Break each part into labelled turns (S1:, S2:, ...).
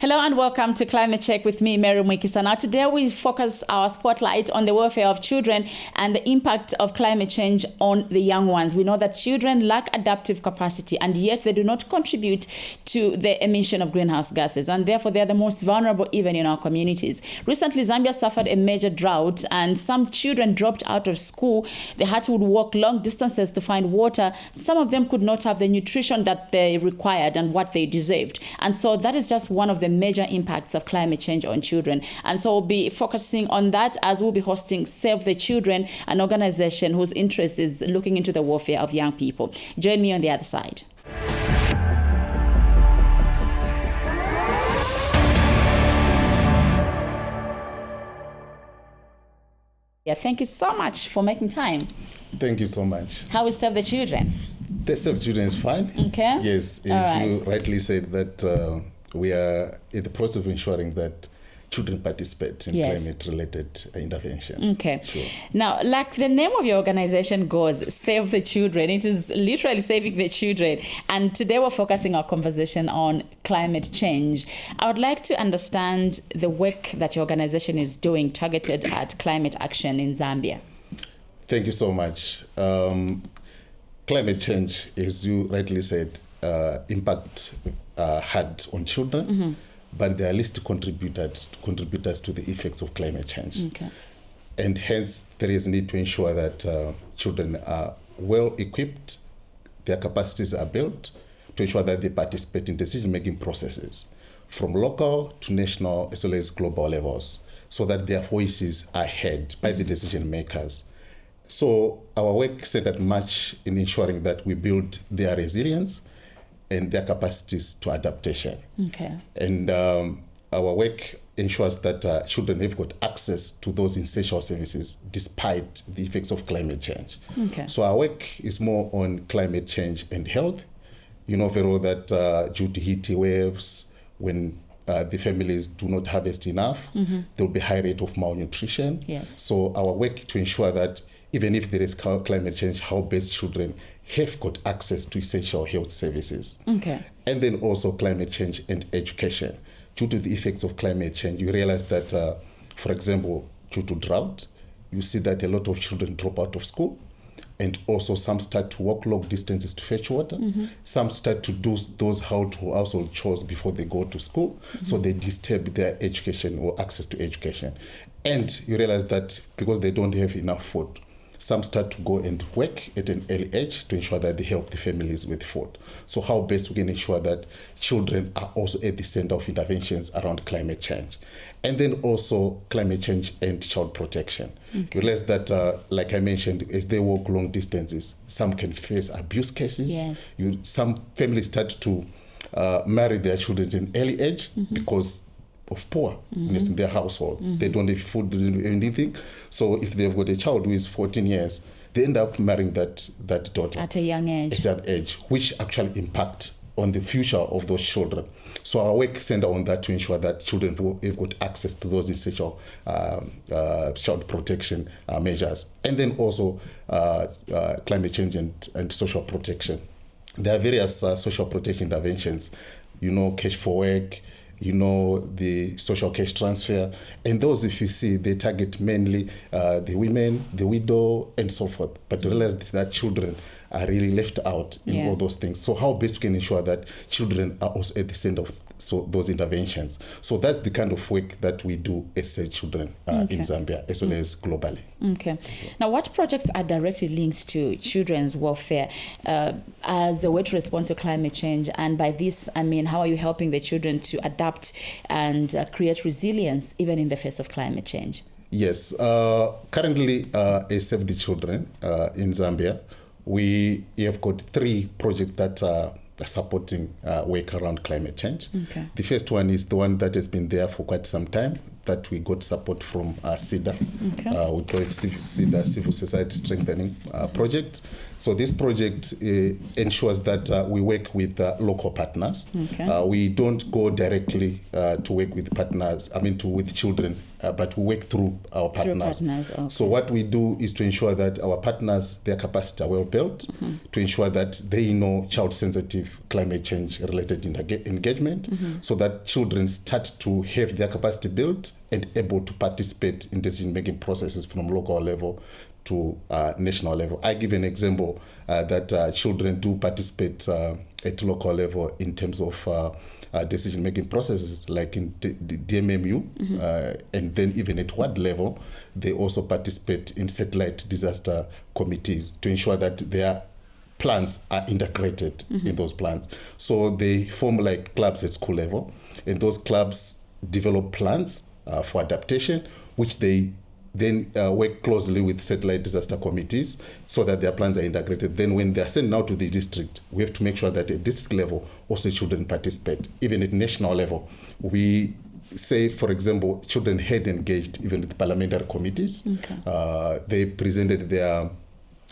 S1: Hello and welcome to Climate Check with me, Mary Mwiikisa. Now today we focus our spotlight on the welfare of children and the impact of climate change on the young ones. We know that children lack adaptive capacity and yet they do not contribute to the emission of greenhouse gases, and therefore they are the most vulnerable even in our communities. Recently, Zambia suffered a major drought and some children dropped out of school. They had to walk long distances to find water. Some of them could not have the nutrition that they required and what they deserved. And so that is just one of the major impacts of climate change on children. And so we'll be focusing on that as we'll be hosting Save the Children, an organization whose interest is looking into the welfare of young people. Join me on the other side. Yeah, thank you so much for making time.
S2: Thank you so much.
S1: How is Save the Children?
S2: The Save the Children is fine.
S1: Okay.
S2: Yes, you rightly said that we are in the process of ensuring that children participate in climate-related interventions.
S1: Okay.
S2: Sure.
S1: Now, like the name of your organization goes, Save the Children, it is literally saving the children. And today we're focusing our conversation on climate change. I would like to understand the work that your organization is doing targeted at climate action in Zambia.
S2: Thank you so much. Climate change, as you rightly said, impact had on children, but they are least contributors to the effects of climate change.
S1: Okay.
S2: And hence, there is need to ensure that children are well equipped, their capacities are built, to ensure that they participate in decision-making processes from local to national as well as global levels, so that their voices are heard by the decision makers. So our work centered much in ensuring that we build their resilience and their capacities to adaptation.
S1: Okay.
S2: And our work ensures that children have got access to those essential services despite the effects of climate change.
S1: Okay.
S2: So our work is more on climate change and health. You know very well that due to heat waves, when the families do not harvest enough, there will be high rate of malnutrition.
S1: Yes.
S2: So our work to ensure that even if there is climate change, how best children have got access to essential health services.
S1: Okay.
S2: And then also climate change and education. Due to the effects of climate change, you realize that, for example, due to drought, you see that a lot of children drop out of school, and also some start to walk long distances to fetch water. Some start to do those household chores before they go to school, so they disturb their education or access to education. And you realize that because they don't have enough food, some start to go and work at an early age to ensure that they help the families with food. So how best we can ensure that children are also at the center of interventions around climate change. And then also climate change and child protection. You realize that, like I mentioned, as they walk long distances, some can face abuse cases.
S1: Yes.
S2: Some families start to marry their children at an early age because of poorness in their households. They don't have food, they don't have anything. So if they've got a child who is 14 years, they end up marrying that daughter
S1: At a young age.
S2: at that age, which actually impact on the future of those children. So our work center on that to ensure that children have got access to those essential child protection measures. And then also climate change and social protection. There are various social protection interventions, cash for work, the social cash transfer. And those, if you see, they target mainly the women, the widow, and so forth. But realize that children are really left out in all those things. So how best we can ensure that children are also at the center of those interventions. So that's the kind of work that we do as Save Children in Zambia, as well as globally.
S1: Okay. Now, what projects are directly linked to children's welfare as a way to respond to climate change? And by this, I mean, how are you helping the children to adapt and create resilience even in the face of climate change?
S2: Yes. Currently, as Save the Children in Zambia, we have got 3 projects that are supporting work around climate change.
S1: Okay.
S2: The first one is the one that has been there for quite some time. that we got support from CIDA.
S1: Okay.
S2: We call it CIDA Civil Society Strengthening Project. So this project ensures that we work with local partners.
S1: Okay.
S2: We don't go directly to work with partners, with children, but we work through our partners.
S1: Okay.
S2: So what we do is to ensure that our partners, their capacity are well built, to ensure that they know child-sensitive climate change-related engagement, so that children start to have their capacity built and able to participate in decision-making processes from local level to national level. I give an example that children do participate at local level in terms of decision-making processes, like in the DMMU, and then even at ward level, they also participate in satellite disaster committees to ensure that their plans are integrated in those plans. So they form like clubs at school level, and those clubs develop plans for adaptation, which they then work closely with satellite disaster committees so that their plans are integrated. Then when they are sent out to the district, we have to make sure that at district level also children participate. Even at national level, we say, for example, children had engaged even with parliamentary committees.
S1: Okay.
S2: They presented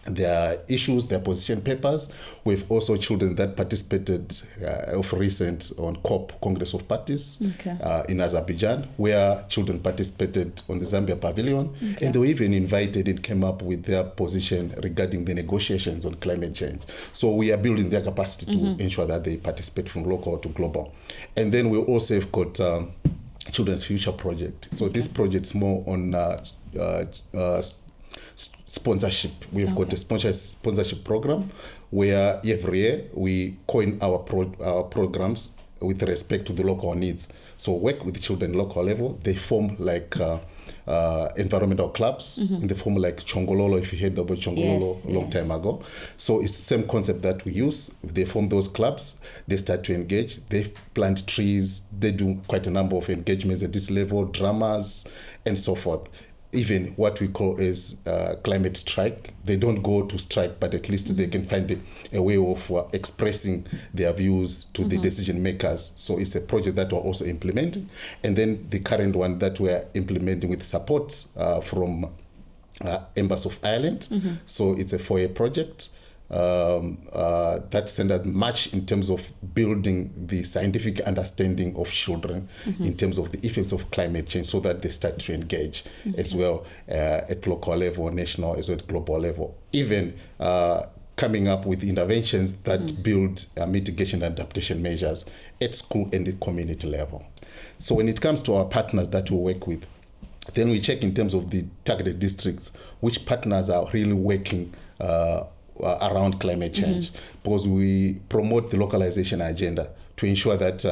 S2: their issues, their position papers. We've also children that participated of recent on COP, Congress of Parties, in Azerbaijan, where children participated on the Zambia pavilion, and they were even invited and came up with their position regarding the negotiations on climate change. So we are building their capacity to ensure that they participate from local to global. And then we also have got Children's Future Project. So this project is more on sponsorship. We've got a sponsorship program where every year we coin our programs with respect to the local needs. So work with children local level. They form like environmental clubs in the form like Chongololo, if you heard about Chongololo long time ago. So it's the same concept that we use. They form those clubs, they start to engage, they plant trees, they do quite a number of engagements at this level, dramas and so forth. Even what we call as climate strike. They don't go to strike, but at least they can find a way of expressing their views to the decision makers. So it's a project that we're also implementing. And then the current one that we're implementing with support from Embassy of Ireland. So it's a 4-year project. That centered much in terms of building the scientific understanding of children in terms of the effects of climate change, so that they start to engage as well at local level, national, as well as global level. Even coming up with interventions that build mitigation and adaptation measures at school and the community level. So when it comes to our partners that we work with, then we check in terms of the targeted districts, which partners are really working around climate change, because we promote the localization agenda to ensure that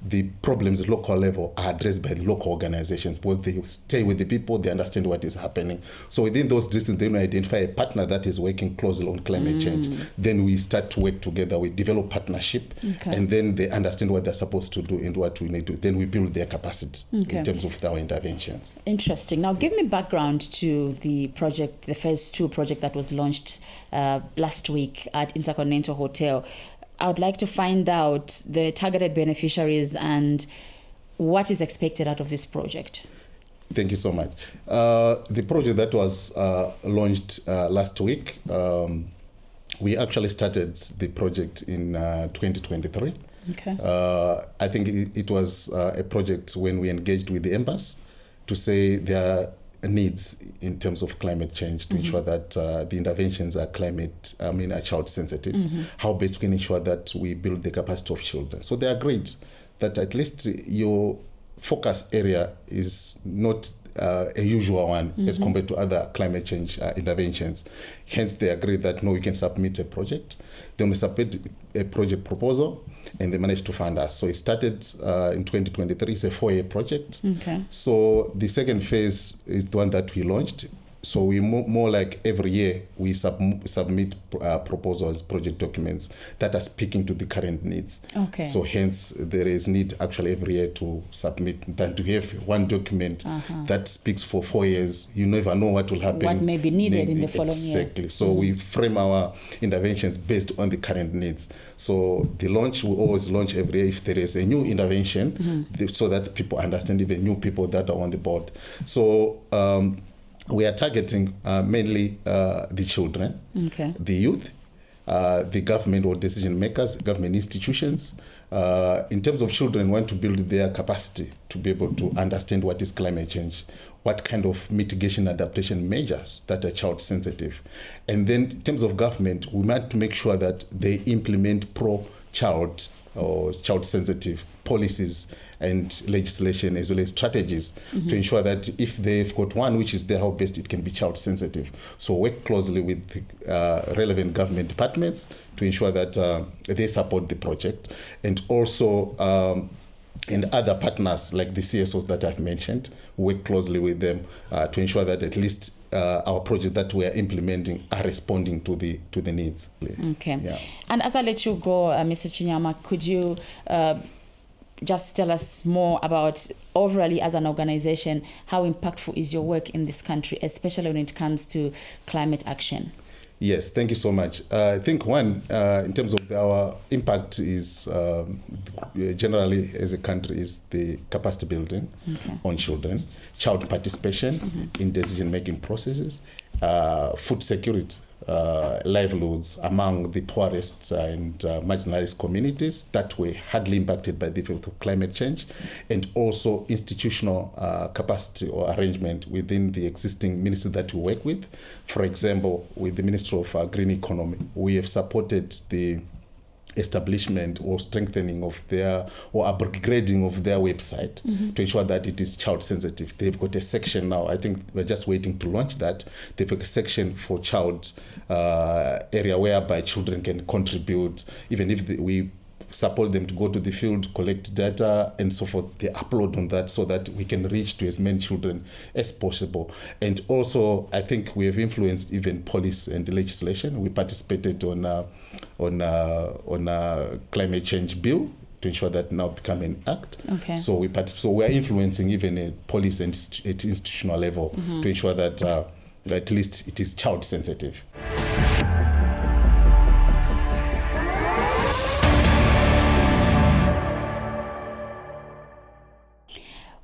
S2: the problems at local level are addressed by the local organizations, because they stay with the people, they understand what is happening. So within those districts, then we identify a partner that is working closely on climate change. Then we start to work together, we develop partnership, and then they understand what they're supposed to do and what we need to. Then we build their capacity in terms of our interventions.
S1: Interesting. Now give me background to the project, the phase 2 project that was launched last week at Intercontinental Hotel. I would like to find out the targeted beneficiaries and what is expected out of this project.
S2: Thank you so much. The project that was launched last week, we actually started the project in 2023.
S1: Okay.
S2: I think it was a project when we engaged with the embassy to say there are needs in terms of climate change to ensure that the interventions are are child sensitive. How best we can ensure that we build the capacity of children. So they agreed that at least your focus area is not a usual one as compared to other climate change interventions. Hence, they agreed that no, we can submit a project. Then we submit a project proposal, and they managed to fund us. So it started in 2023. It's a 4-year project.
S1: Okay.
S2: So the second phase is the one that we launched. So we more like every year we submit proposals, project documents that are speaking to the current needs.
S1: Okay.
S2: So hence there is need actually every year to submit than to have one document that speaks for 4 years. You never know what will happen.
S1: What may be needed in the following year.
S2: Exactly. So we frame our interventions based on the current needs. So the launch, we always launch every year if there is a new intervention, so that people understand, even new people that are on the board. So we are targeting mainly the children, the youth, the government or decision makers, government institutions. In terms of children, we want to build their capacity to be able to understand what is climate change, what kind of mitigation adaptation measures that are child sensitive. And then in terms of government, we want to make sure that they implement pro-child or child sensitive policies and legislation as well as strategies to ensure that if they've got one which is there, how best it can be child sensitive. So work closely with the relevant government departments to ensure that they support the project, and also and other partners like the CSOs that I've mentioned, work closely with them to ensure that at least our project that we are implementing are responding to the needs.
S1: Okay.
S2: Yeah.
S1: And as I let you go, Mr. Chinyama, could you just tell us more about, overall as an organization, how impactful is your work in this country, especially when it comes to climate action?
S2: Yes, thank you so much. I think one, in terms of our impact is generally as a country is the capacity building on children, child participation in decision-making processes, food security, livelihoods among the poorest and marginalized communities that were hardly impacted by the effects of climate change, and also institutional capacity or arrangement within the existing ministries that we work with. For example, with the Ministry of Green Economy, we have supported the establishment or strengthening of their or upgrading of their website to ensure that it is child sensitive. They've got a section now. I think we're just waiting to launch that. They've got a section for child area whereby children can contribute, even if we support them to go to the field, collect data and so forth. They upload on that so that we can reach to as many children as possible. And also, I think we have influenced even policy and legislation. We participated on a climate change bill to ensure that now become an act.
S1: Okay.
S2: So we are influencing even a policy and at institutional level to ensure that at least it is child sensitive.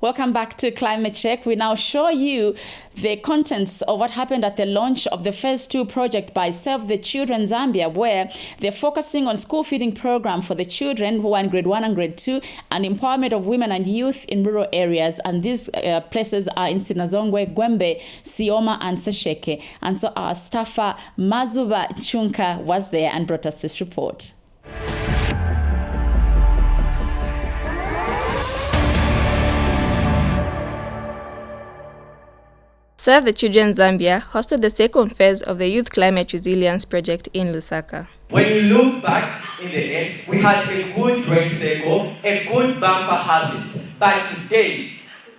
S1: Welcome back to Climate Check. We now show you the contents of what happened at the launch of the phase 2 project by Save the Children Zambia, where they're focusing on school feeding program for the children who are in grade 1 and grade 2, and empowerment of women and youth in rural areas. And these places are in Sinazongwe, Gwembe, Sioma, and Sesheke. And so our staffer Mazuba Chunka was there and brought us this report.
S3: Save the Children Zambia hosted the second phase of the Youth Climate Resilience Project in Lusaka.
S4: When you look back in the end, we had a good rain cycle, a good bumper harvest. But today,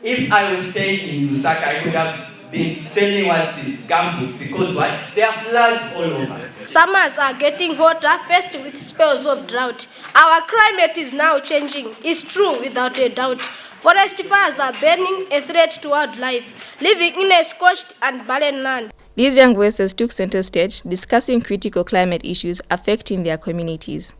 S4: if I was staying in Lusaka, I could have been selling oasis, gambuts, because why? There are floods all over.
S5: Summers are getting hotter, faced with spells of drought. Our climate is now changing. It's true, without a doubt. Forest fires are burning, a threat to wildlife, living in a scorched and barren land.
S3: These young voices took center stage, discussing critical climate issues affecting their communities.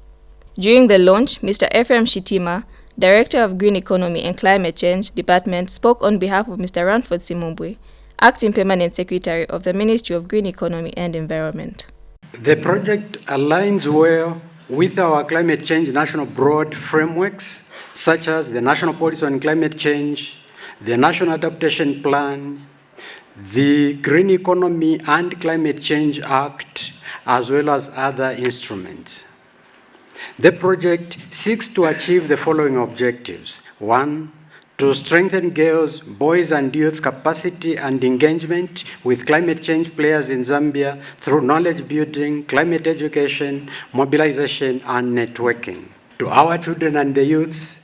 S3: During the launch, Mr. Ephraim Shitima, Director of Green Economy and Climate Change Department, spoke on behalf of Mr. Ranford Simumbwe, Acting Permanent Secretary of the Ministry of Green Economy and Environment.
S6: The project aligns well with our climate change national broad frameworks, such as the National Policy on Climate Change, the National Adaptation Plan, the Green Economy and Climate Change Act, as well as other instruments. The project seeks to achieve the following objectives. 1, to strengthen girls, boys, and youth's capacity and engagement with climate change players in Zambia through knowledge building, climate education, mobilization, and networking. To our children and the youths,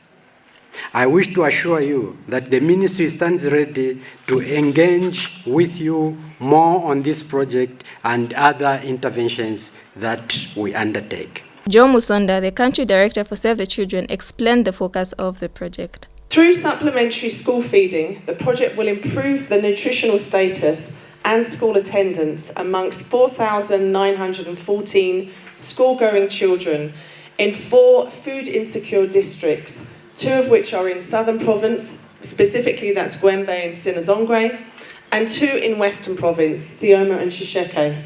S6: I wish to assure you that the ministry stands ready to engage with you more on this project and other interventions that we undertake.
S3: Joe Musonda, the country director for Save the Children, explained the focus of the project.
S7: Through supplementary school feeding, the project will improve the nutritional status and school attendance amongst 4,914 school-going children in 4 food insecure districts, 2 of which are in Southern Province, specifically that's Gwembe and Sinazongwe, and 2 in Western Province, Sioma and Shisheke.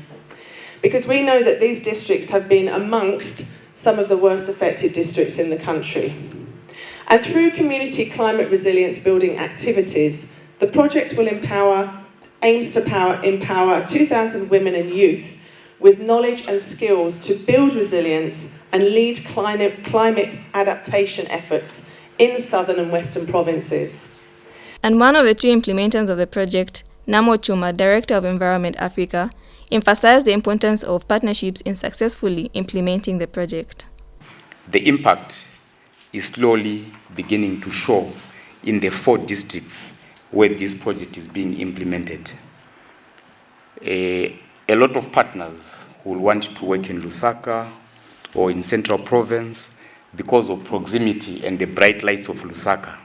S7: Because we know that these districts have been amongst some of the worst affected districts in the country. And through community climate resilience building activities, the project will aims to empower 2,000 women and youth with knowledge and skills to build resilience and lead climate adaptation efforts in southern and western provinces.
S3: And one of the 2 implementers of the project, Namo Chuma, Director of Environment Africa, emphasized the importance of partnerships in successfully implementing the project.
S8: The impact is slowly beginning to show in the 4 districts where this project is being implemented. A lot of partners will want to work in Lusaka or in Central Province because of proximity and the bright lights of Lusaka.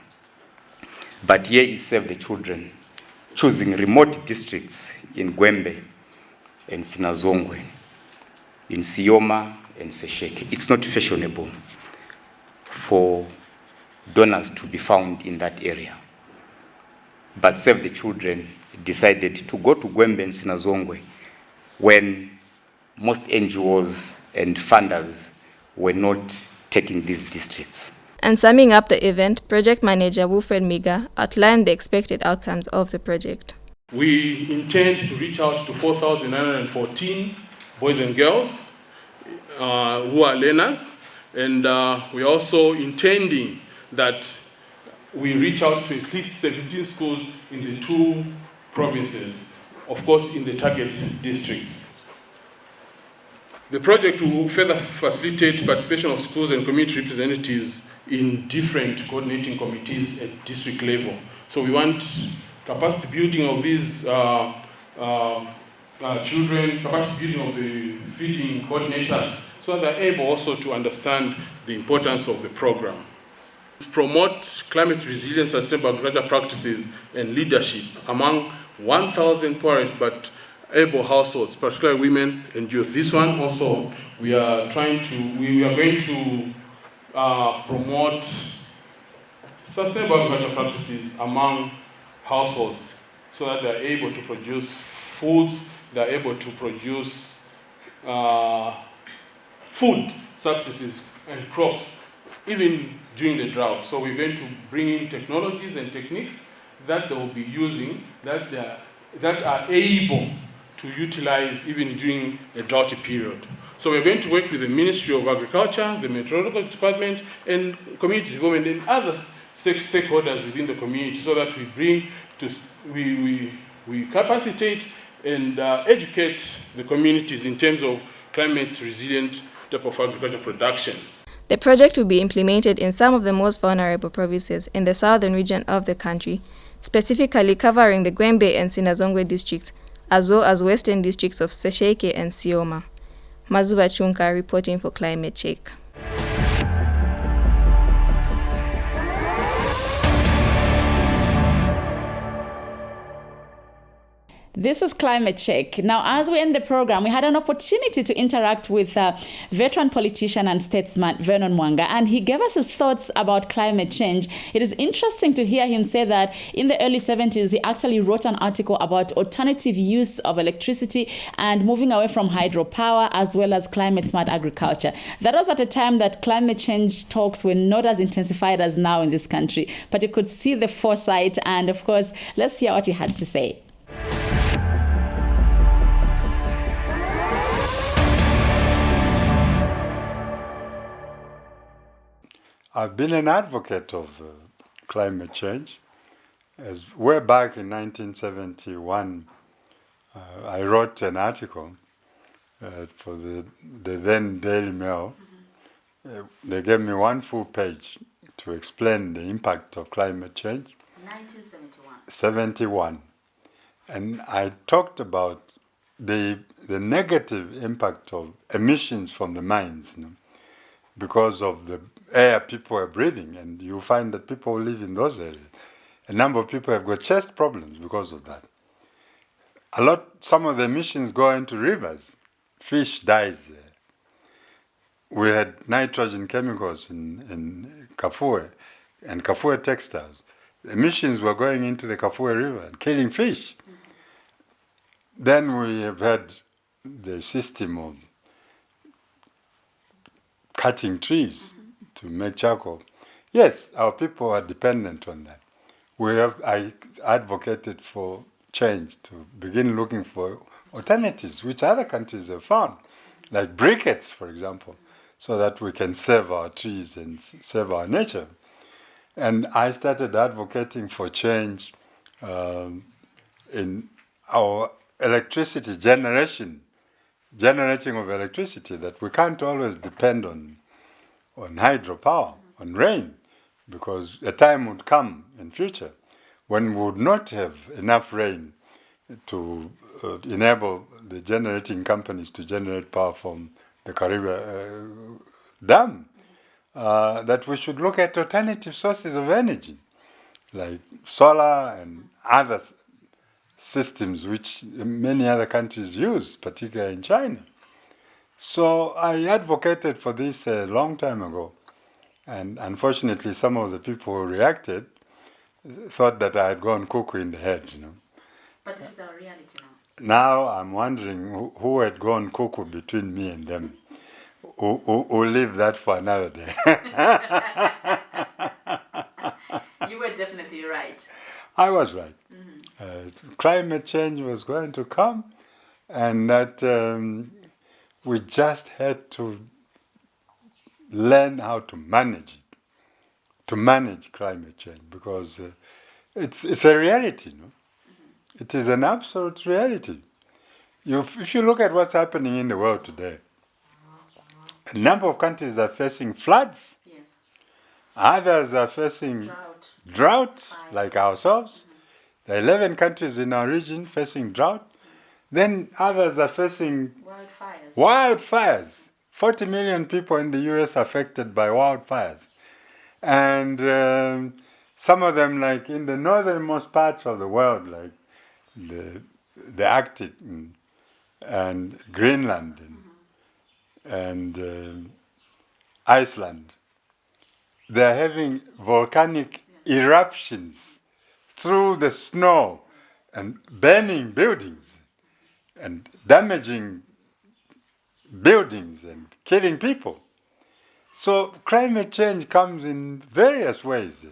S8: But here is Save the Children, choosing remote districts in Gwembe and Sinazongwe, in Sioma and Sesheke. It's not fashionable for donors to be found in that area. But Save the Children decided to go to Gwembe and Sinazongwe when most NGOs and funders were not taking these districts.
S3: And summing up the event, project manager Wilfred Miga outlined the expected outcomes of the project.
S9: We intend to reach out to 4,914 boys and girls who are learners, and we're also intending that we reach out to at least 17 schools in the 2 provinces, of course in the target districts. The project will further facilitate participation of schools and community representatives in different coordinating committees at district level. So we want capacity building of these children, capacity building of the feeding coordinators, so that they're able also to understand the importance of the program. Promote climate resilience, sustainable agriculture practices and leadership among 1,000 poorest but able households, particularly women and youth. This one also, we are going to promote sustainable agriculture practices among households so that they are able to produce foods, they are able to produce food substances and crops even during the drought. So we're going to bring in technologies and techniques that they will be using that are able to utilize even during a drought period. So we're going to work with the Ministry of Agriculture, the Meteorological Department, and community development and other stakeholders within the community, so that we capacitate and educate the communities in terms of climate resilient type of agriculture production.
S3: The project will be implemented in some of the most vulnerable provinces in the southern region of the country, specifically covering the Gwembe and Sinazongwe districts, as well as western districts of Sesheke and Sioma. Mazuba Chunka reporting for Climate Check.
S1: This is Climate Check. Now, as we end the program, we had an opportunity to interact with veteran politician and statesman Vernon Mwanga, and he gave us his thoughts about climate change. It is interesting to hear him say that in the early 70s, he actually wrote an article about alternative use of electricity and moving away from hydropower, as well as climate-smart agriculture. That was at a time that climate change talks were not as intensified as now in this country, but you could see the foresight, and of course, let's hear what he had to say.
S10: I've been an advocate of climate change. As way back in 1971, I wrote an article for the then Daily Mail they gave me one full page to explain the impact of climate change. 1971. And I talked about the negative impact of emissions from the mines, because of the air people are breathing. And you find that people who live in those areas, a number of people have got chest problems because of that. Some of the emissions go into rivers. Fish dies there. We had nitrogen chemicals in Kafue and Kafue textiles. The emissions were going into the Kafue River and killing fish. Then we have had the system of cutting trees to make charcoal. Yes, our people are dependent on that. I advocated for change to begin looking for alternatives, which other countries have found, like briquettes, for example, so that we can save our trees and save our nature. And I started advocating for change in our electricity generating of electricity, that we can't always depend on hydropower, on rain, because a time would come in future when we would not have enough rain to enable the generating companies to generate power from the Kariba Dam, that we should look at alternative sources of energy, like solar and other systems which many other countries use, particularly in China. So I advocated for this a long time ago, and unfortunately some of the people who reacted thought that I had gone cuckoo in the head,
S1: But this is our reality now.
S10: Now I'm wondering who had gone cuckoo between me and them. Who leave that for another day.
S1: You were definitely right.
S10: I was right. Climate change was going to come, and that we just had to learn how to manage it, to manage climate change, because it's a reality. It is an absolute reality. If you look at what's happening in the world today, a number of countries are facing floods.
S1: Yes.
S10: Others are facing drought like ourselves. There are 11 countries in our region facing drought. Then others are facing wildfires. 40 million people in the US affected by wildfires. And some of them, like in the northernmost parts of the world, like the Arctic and Greenland and Iceland, they're having volcanic eruptions through the snow and burning buildings and damaging buildings and killing people. So climate change comes in various ways,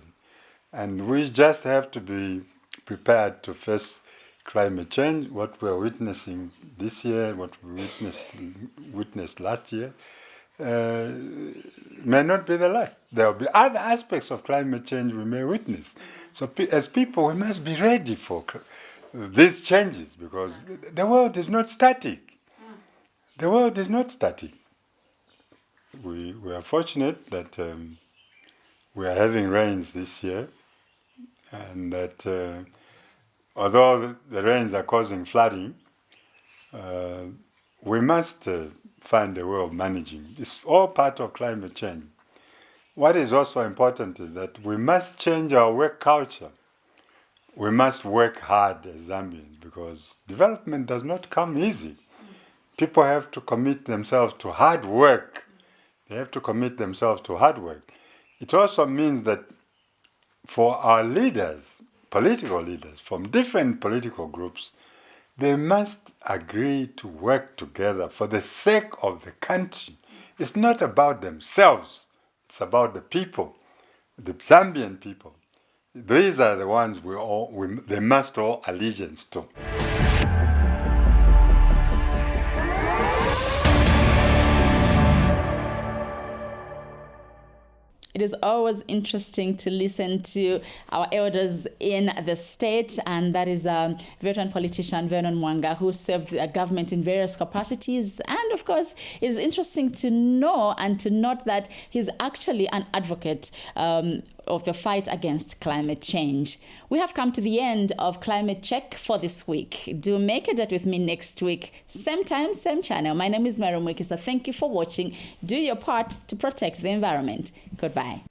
S10: and we just have to be prepared to face climate change. What we're witnessing this year, what we witnessed last year, may not be the last. There will be other aspects of climate change we may witness. So as people, we must be ready for these changes, because the world is not static. The world is not static. We are fortunate that we are having rains this year, and that although the rains are causing flooding, we must find a way of managing. It's all part of climate change. What is also important is that we must change our work culture. We must work hard as Zambians, because development does not come easy. People have to commit themselves to hard work. They have to commit themselves to hard work. It also means that for our leaders, political leaders from different political groups, they must agree to work together for the sake of the country. It's not about themselves. It's about the people, the Zambian people. These are the ones they must owe allegiance to.
S1: It is always interesting to listen to our elders in the state, and that is veteran politician Vernon Mwanga, who served the government in various capacities. And of course, it is interesting to know and to note that he's actually an advocate of the fight against climate change. We have come to the end of Climate Check for this week. Do make a date with me next week, same time, same channel. My name is Mary Mwiikisa. Thank you for watching. Do your part to protect the environment. Goodbye.